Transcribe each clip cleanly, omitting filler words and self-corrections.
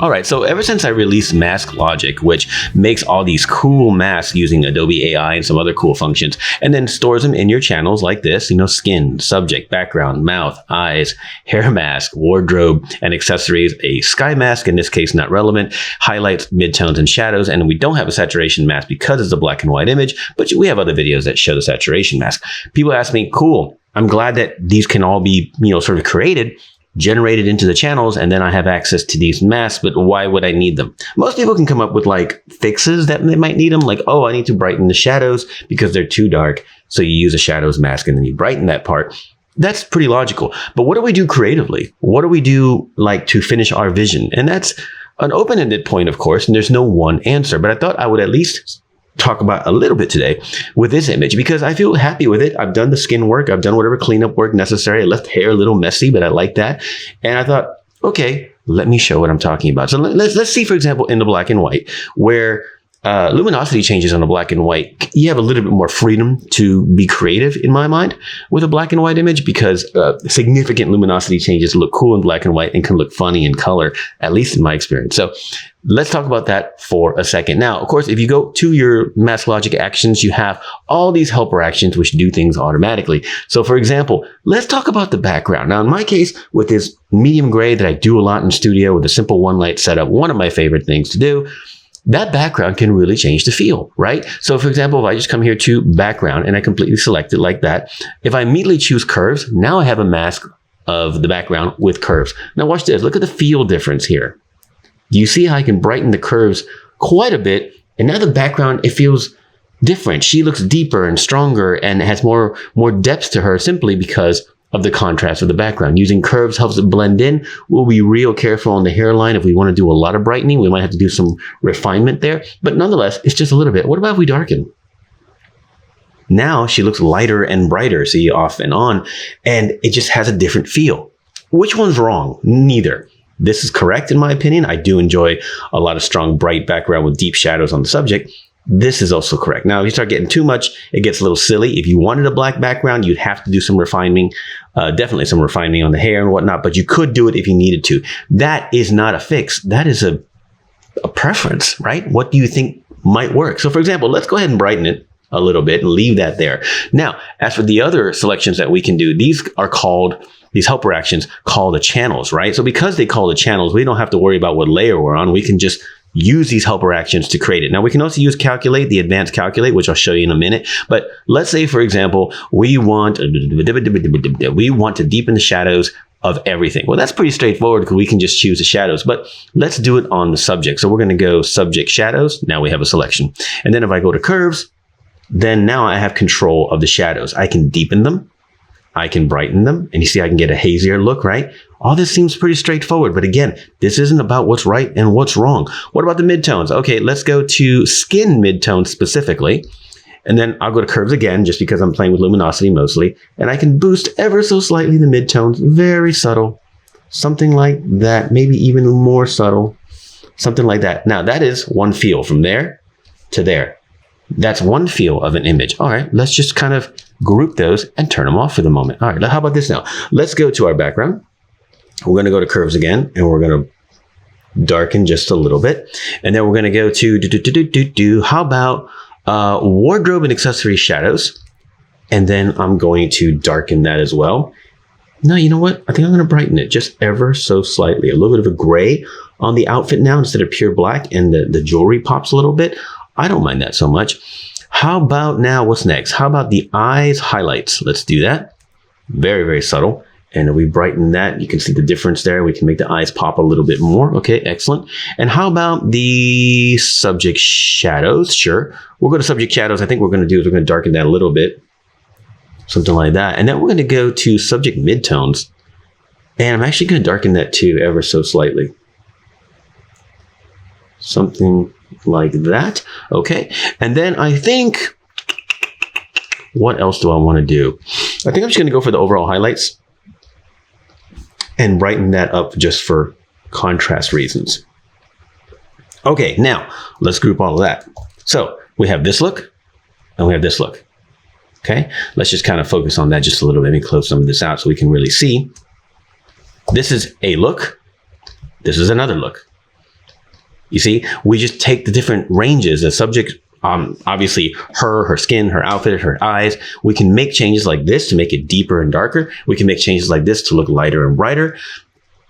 All right, so ever since I released MaskLogic, which makes all these cool masks using Adobe AI and some other cool functions, and then stores them in your channels like this, you know, skin, subject, background, mouth, eyes, hair mask, wardrobe, and accessories, a sky mask, in this case not relevant, highlights, midtones, and shadows, and we don't have a saturation mask because it's a black and white image, but we have other videos that show the saturation mask. People ask me, cool, I'm glad that these can all be, you know, sort of created, generated into the channels, and then I have access to these masks, but why would I need them? Most people can come up with like fixes that they might need them, like, oh, I need to brighten the shadows because they're too dark. So you use a shadows mask and then you brighten that part. That's pretty logical. But what do we do creatively? What do we do like to finish our vision? And that's an open-ended point, of course, and there's no one answer, but I thought I would at least talk about a little bit today with this image because I feel happy with it. I've done the skin work. I've done whatever cleanup work necessary. I left hair a little messy, but I like that. And I thought, okay, let me show what I'm talking about. So let's see, for example, in the black and white, where luminosity changes on the black and white. You have a little bit more freedom to be creative in my mind with a black and white image because significant luminosity changes look cool in black and white and can look funny in color, at least in my experience. So let's talk about that for a second. Now, of course, if you go to your MaskLogic actions, you have all these helper actions which do things automatically. So for example, let's talk about the background. Now, in my case, with this medium gray that I do a lot in studio with a simple one light setup, one of my favorite things to do, that background can really change the feel, right? So for example, if I just come here to background and I completely select it like that, if I immediately choose curves, now I have a mask of the background with curves. Now watch this, look at the feel difference here. You see how I can brighten the curves quite a bit, and now the background, it feels different. She looks deeper and stronger and has more depth to her simply because of the contrast of the background. Using curves helps it blend in. We'll be real careful on the hairline. If we want to do a lot of brightening, we might have to do some refinement there, but nonetheless, it's just a little bit. What about if we darken? Now she looks lighter and brighter, see, off and on, and it just has a different feel. Which one's wrong? Neither. This is correct in my opinion. I do enjoy a lot of strong, bright background with deep shadows on the subject. This is also correct. Now, if you start getting too much, it gets a little silly. If you wanted a black background, you'd have to do some refining, definitely some refining on the hair and whatnot, but you could do it if you needed to. That is not a fix. That is a preference, right? What do you think might work? So for example, let's go ahead and brighten it a little bit and leave that there. Now, as for the other selections that we can do, these are called, these helper actions call the channels, right? So because they call the channels, we don't have to worry about what layer we're on. We can just use these helper actions to create it. Now we can also use calculate, the advanced calculate, which I'll show you in a minute. But let's say, for example, we want to deepen the shadows of everything. Well, that's pretty straightforward because we can just choose the shadows, but let's do it on the subject. So we're going to go subject shadows. Now we have a selection. And then if I go to curves, then now I have control of the shadows. I can deepen them. I can brighten them, and you see I can get a hazier look, right? All this seems pretty straightforward, but again, this isn't about what's right and what's wrong. What about the midtones? Okay, let's go to skin midtones specifically, and then I'll go to curves again, just because I'm playing with luminosity mostly, and I can boost ever so slightly the midtones, very subtle, something like that, maybe even more subtle, something like that. Now that is one feel from there to there. That's one feel of an image. All right, let's just kind of group those and turn them off for the moment. All right, how about this now? Let's go to our background. We're going to go to curves again, and we're going to darken just a little bit. And then we're going to go to, how about wardrobe and accessory shadows? And then I'm going to darken that as well. Now, you know what? I think I'm going to brighten it just ever so slightly. A little bit of a gray on the outfit now instead of pure black, and the jewelry pops a little bit. I don't mind that so much. How about now, what's next? How about the eyes highlights? Let's do that. Very, very subtle. And if we brighten that, you can see the difference there. We can make the eyes pop a little bit more. Okay, excellent. And how about the subject shadows? Sure. We'll go to subject shadows. I think what we're going to do is we're going to darken that a little bit. Something like that. And then we're going to go to subject midtones. And I'm actually going to darken that too, ever so slightly. Something like that. Okay. And then I think, what else do I want to do? I think I'm just going to go for the overall highlights and brighten that up just for contrast reasons. Okay, now let's group all of that. So we have this look and we have this look. Okay, let's just kind of focus on that just a little bit. Let me close some of this out so we can really see. This is a look. This is another look. You see, we just take the different ranges, the subject, obviously her skin, her outfit, her eyes. We can make changes like this to make it deeper and darker. We can make changes like this to look lighter and brighter.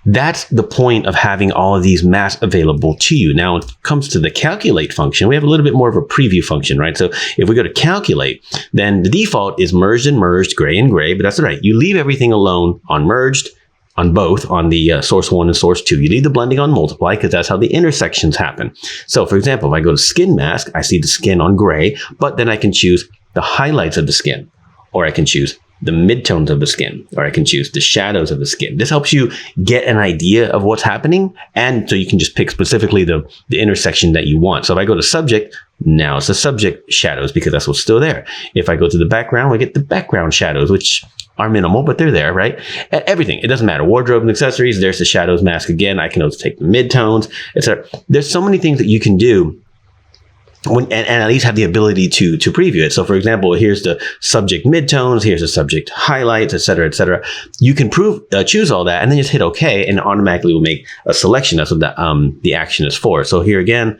That's the point of having all of these masks available to you. Now, when it comes to the calculate function, we have a little bit more of a preview function, right? So if we go to calculate, then the default is merged and merged, gray and gray, but that's all right. You leave everything alone on merged, on both, on the source 1 and source 2. You leave the blending on multiply because that's how the intersections happen. So for example, if I go to skin mask, I see the skin on gray, but then I can choose the highlights of the skin, or I can choose the midtones of the skin, or I can choose the shadows of the skin. This helps you get an idea of what's happening, and so you can just pick specifically the intersection that you want. So if I go to subject, now it's the subject shadows because that's what's still there. If I go to the background, we get the background shadows, which are minimal, but they're there, right? Everything, it doesn't matter. Wardrobe and accessories, there's the shadows mask again. I can also take the midtones, etc. There's so many things that you can do and at least have the ability to preview it. So for example, here's the subject midtones, here's the subject highlights, etc., etc. You can choose all that and then just hit OK, and automatically will make a selection. That's what the action is for. So here again,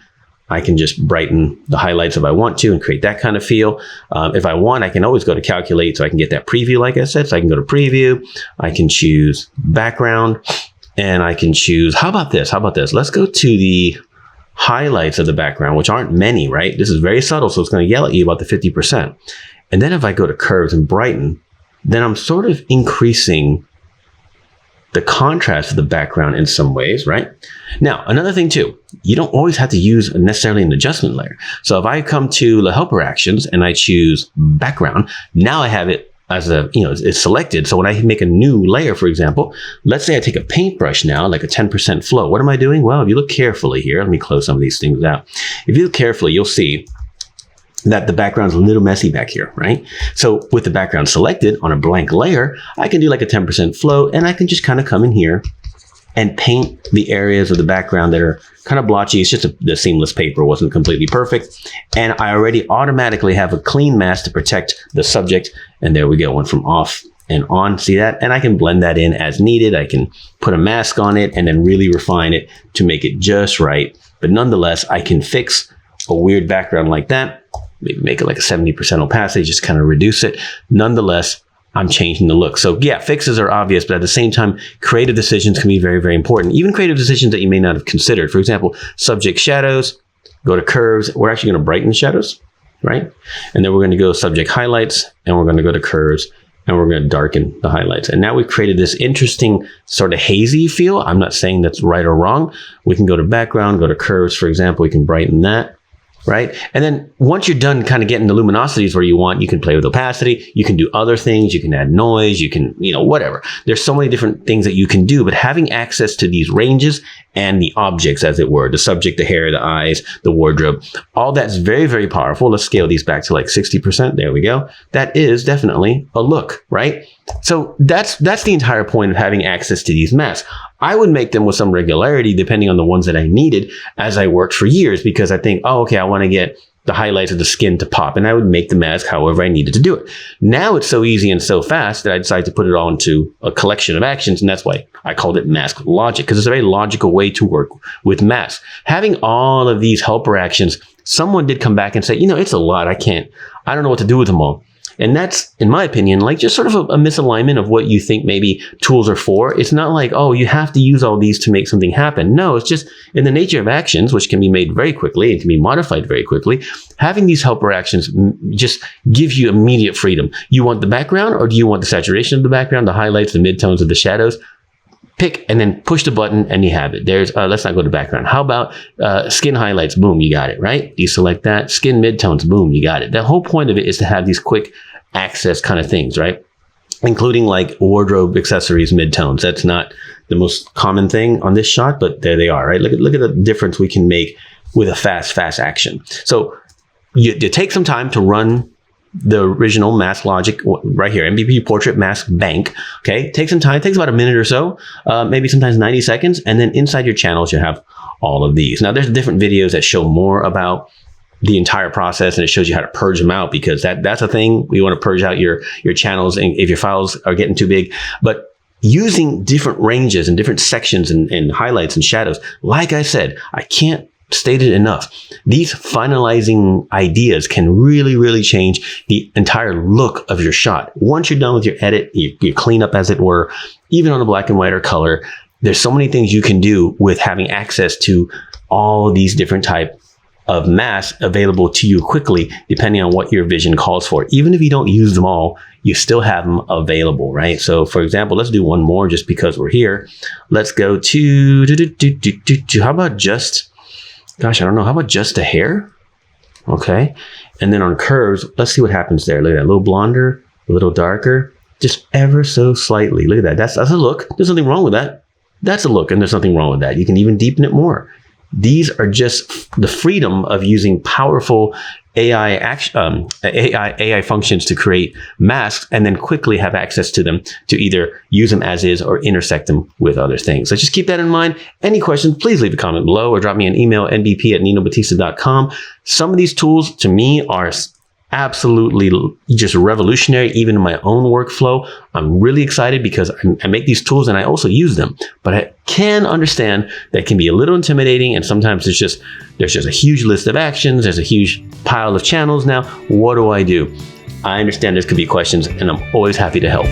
I can just brighten the highlights if I want to and create that kind of feel. If I want, I can always go to calculate so I can get that preview, like I said. So I can go to preview, I can choose background, and I can choose, how about this? Let's go to the highlights of the background, which aren't many, right? This is very subtle, so it's going to yell at you about the 50%. And then if I go to curves and brighten, then I'm sort of increasing the contrast of the background in some ways, right? Now, another thing too, you don't always have to use necessarily an adjustment layer. So if I come to the helper actions and I choose background, now I have it as it's selected. So when I make a new layer, for example, let's say I take a paintbrush now, like a 10% flow. What am I doing? Well, if you look carefully here, let me close some of these things out. If you look carefully, you'll see that the background's a little messy back here, right? So with the background selected on a blank layer, I can do like a 10% flow, and I can just kind of come in here and paint the areas of the background that are kind of blotchy. It's just the seamless paper wasn't completely perfect. And I already automatically have a clean mask to protect the subject. And there we go, went from off and on, see that? And I can blend that in as needed. I can put a mask on it and then really refine it to make it just right. But nonetheless, I can fix a weird background like that, maybe make it like a 70% opacity, just kind of reduce it. Nonetheless, I'm changing the look. So yeah, fixes are obvious, but at the same time, creative decisions can be very, very important. Even creative decisions that you may not have considered. For example, subject shadows, go to curves. We're actually going to brighten the shadows, right? And then we're going to go subject highlights, and we're going to go to curves, and we're going to darken the highlights. And now we've created this interesting sort of hazy feel. I'm not saying that's right or wrong. We can go to background, go to curves, for example. We can brighten that. Right? And then once you're done kind of getting the luminosities where you want, you can play with opacity, you can do other things, you can add noise, you can, whatever. There's so many different things that you can do, but having access to these ranges and the objects, as it were, the subject, the hair, the eyes, the wardrobe, all that's very, very powerful. Let's scale these back to like 60%. There we go. That is definitely a look, right? So that's the entire point of having access to these masks. I would make them with some regularity depending on the ones that I needed as I worked for years, because I think, oh, okay, I want to get the highlights of the skin to pop, and I would make the mask however I needed to do it. Now it's so easy and so fast that I decided to put it all into a collection of actions, and that's why I called it MaskLogic, because it's a very logical way to work with masks. Having all of these helper actions, someone did come back and say, it's a lot. I don't know what to do with them all. And that's, in my opinion, like just sort of a misalignment of what you think maybe tools are for. It's not like, oh, you have to use all these to make something happen. No, it's just in the nature of actions, which can be made very quickly and can be modified very quickly. Having these helper actions just give you immediate freedom. You want the background, or do you want the saturation of the background, the highlights, the midtones of the shadows? Pick and then push the button and you have it. There's, let's not go to background. How about skin highlights? Boom, you got it, right? Deselect that. Skin midtones, boom, you got it. The whole point of it is to have these quick access kind of things, right? Including like wardrobe accessories, midtones. That's not the most common thing on this shot, but there they are, right? Look at the difference we can make with a fast action. So you take some time to run the original MaskLogic right here, NBP Portrait Mask Bank. Okay, take some time, takes about a minute or so, maybe sometimes 90 seconds. And then inside your channels, you have all of these. Now there's different videos that show more about the entire process, and it shows you how to purge them out, because that's a thing. We want to purge out your channels and if your files are getting too big. But using different ranges and different sections and highlights and shadows, like I said, I can't stated enough. These finalizing ideas can really, really change the entire look of your shot. Once you're done with your edit, your cleanup, as it were, even on a black and white or color, there's so many things you can do with having access to all these different type of masks available to you quickly, depending on what your vision calls for. Even if you don't use them all, you still have them available, right? So for example, let's do one more just because we're here. Let's go to, how about just, gosh, I don't know. How about just a hair? Okay. And then on curves, let's see what happens there. Look at that, a little blonder, a little darker, just ever so slightly. Look at that. That's a look. There's nothing wrong with that. That's a look, and there's nothing wrong with that. You can even deepen it more. These are just the freedom of using powerful AI functions to create masks and then quickly have access to them to either use them as is or intersect them with other things. So just keep that in mind. Any questions, please leave a comment below or drop me an email, nbp@ninobatista.com. Some of these tools to me are absolutely just revolutionary, even in my own workflow. I'm really excited because I make these tools and I also use them, but I can understand that can be a little intimidating, and sometimes there's just a huge list of actions, there's a huge pile of channels. Now, what do? I understand there could be questions, and I'm always happy to help.